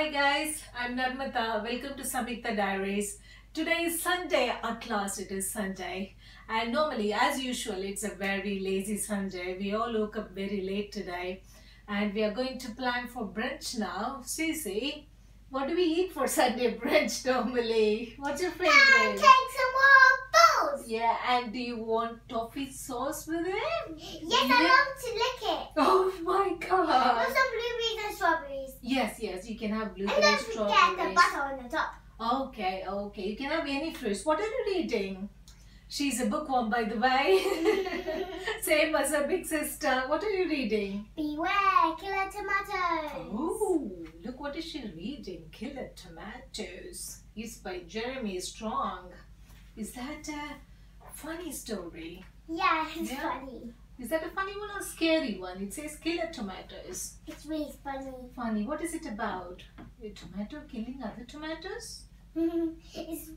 Hi guys, I'm Narmata. Welcome to Samyukta Diaries. Today is Sunday. At last it is Sunday. And normally, as usual, it's a very lazy Sunday. We all woke up very late today. And we are going to plan for brunch now. Cece, what do we eat for Sunday brunch normally? What's your favorite? Pancakes and waffles. Yeah, and do you want toffee sauce with it? Yes, I love to lick it. Oh my god. With some blueberries and strawberries. Yes, you can have blueberries, And don't forget the butter on the top. Okay, you can have any fruits. What are you reading? She's a bookworm, by the way. Same as her big sister. What are you reading? Beware, Killer Tomatoes. Oh, look, what is she reading? Killer Tomatoes. It's by Jeremy Strong. Is that a funny story? Yeah, it's funny. Is that a funny one or a scary one? It says Killer Tomatoes. It's really funny. Funny. What is it about? A tomato killing other tomatoes? It's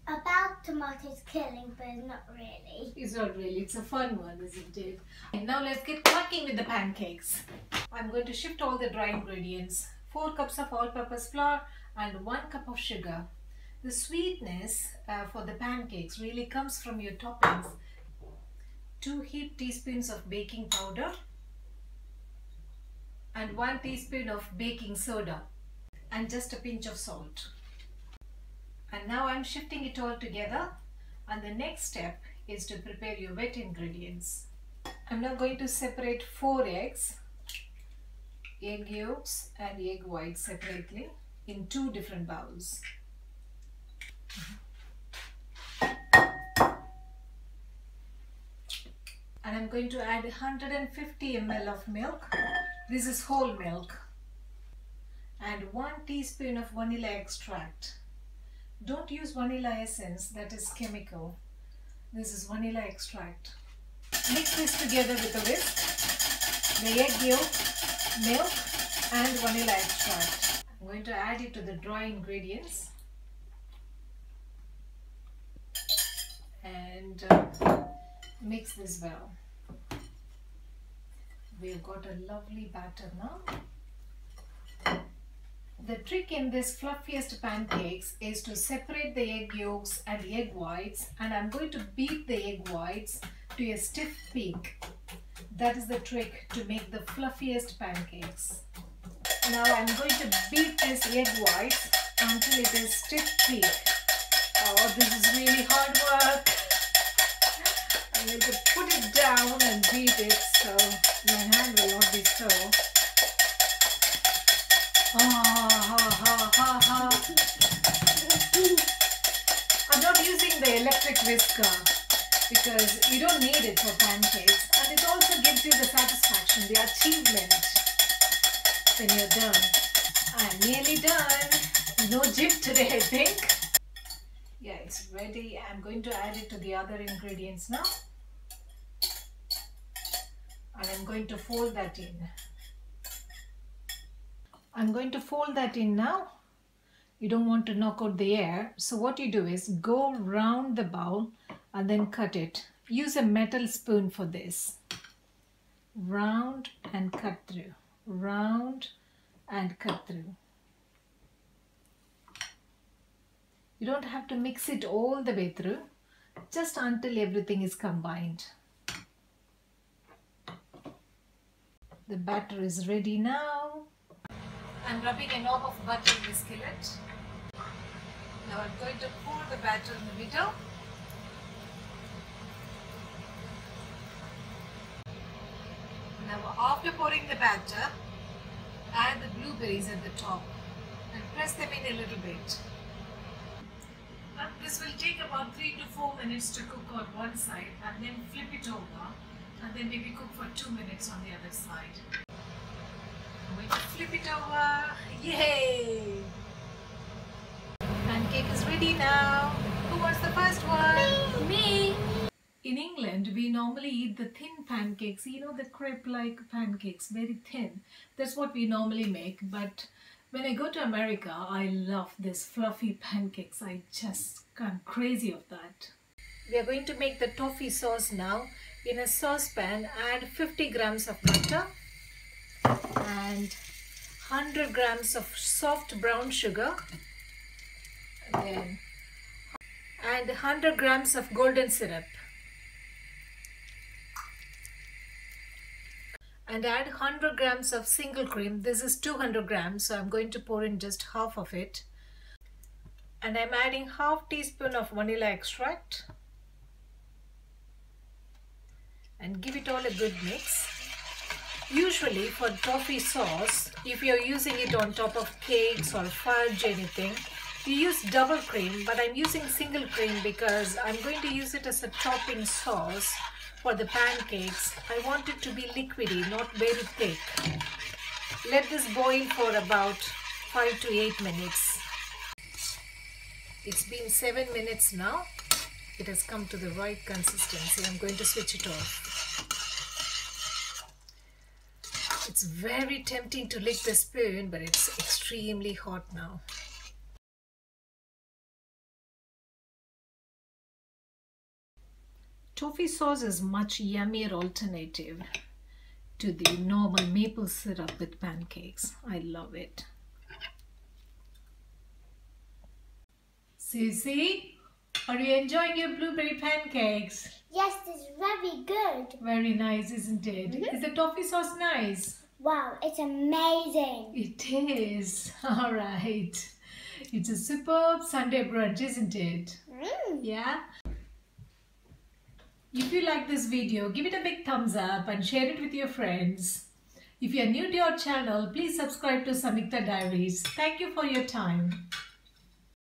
about tomatoes killing, but it's not really. It's not really. It's a fun one, isn't it? And now let's get cracking with the pancakes. I'm going to shift all the dry ingredients. 4 cups of all-purpose flour and 1 cup of sugar. The sweetness for the pancakes really comes from your toppings. 2 heaped teaspoons of baking powder and 1 teaspoon of baking soda and just a pinch of salt. And now I'm shifting it all together, and the next step is to prepare your wet ingredients. I'm now going to separate 4 eggs, egg yolks and egg whites separately in 2 different bowls. And I'm going to add 150 ml of milk. This is whole milk. And 1 teaspoon of vanilla extract. Don't use vanilla essence, that is chemical. This is vanilla extract. Mix this together with a whisk. The egg yolk, milk and vanilla extract. I'm going to add it to the dry ingredients. And mix this well. We've got a lovely batter now. The trick in this fluffiest pancakes is to separate the egg yolks and the egg whites, and I'm going to beat the egg whites to a stiff peak. That is the trick to make the fluffiest pancakes. Now I'm going to beat this egg whites until it is stiff peak. Oh, this is really hard work. I'm going to put it down and beat it so my hand will not be sore. I'm not using the electric whisker because you don't need it for pancakes, and it also gives you the satisfaction, the achievement when you're done. I'm nearly done. No gym today, I think. Yeah, it's ready. I'm going to add it to the other ingredients now. And I'm going to fold that in. I'm going to fold that in now. You don't want to knock out the air. So what you do is go round the bowl and then cut it. Use a metal spoon for this. Round and cut through. Round and cut through. You don't have to mix it all the way through, just until everything is combined. The batter is ready now. I'm rubbing a knob of butter in the skillet. Now I'm going to pour the batter in the middle. Now after pouring the batter, add the blueberries at the top and press them in a little bit. And this will take about 3 to 4 minutes to cook on one side, and then flip it over and then maybe cook for 2 minutes on the other side. I'm going to flip it over. Yay! Pancake is ready now. Who wants the first one? Me! In England, we normally eat the thin pancakes, you know, the crepe-like pancakes, very thin. That's what we normally make. But when I go to America, I love this fluffy pancakes. I'm crazy of that. We are going to make the toffee sauce now. In a saucepan, add 50 grams of butter and 100 grams of soft brown sugar, and 100 grams of golden syrup, and add 100 grams of single cream. This is 200 grams, so I'm going to pour in just half of it. And I'm adding half teaspoon of vanilla extract and give it all a good mix. Usually for toffee sauce, if you're using it on top of cakes or fudge, anything, you use double cream, but I'm using single cream because I'm going to use it as a topping sauce for the pancakes. I want it to be liquidy, not very thick. Let this boil for about 5 to 8 minutes. It's been 7 minutes now. It has come to the right consistency. I'm going to switch it off. It's very tempting to lick the spoon, but it's extremely hot now. Toffee sauce is much yummier alternative to the normal maple syrup with pancakes. I love it. Susie, are you enjoying your blueberry pancakes? Yes, it's very good. Very nice, isn't it? Is the toffee sauce nice? Wow, it's amazing. It is. All right. It's a superb Sunday brunch, isn't it? Yeah? If you like this video, give it a big thumbs up and share it with your friends. If you are new to our channel, please subscribe to Samyukta Diaries. Thank you for your time.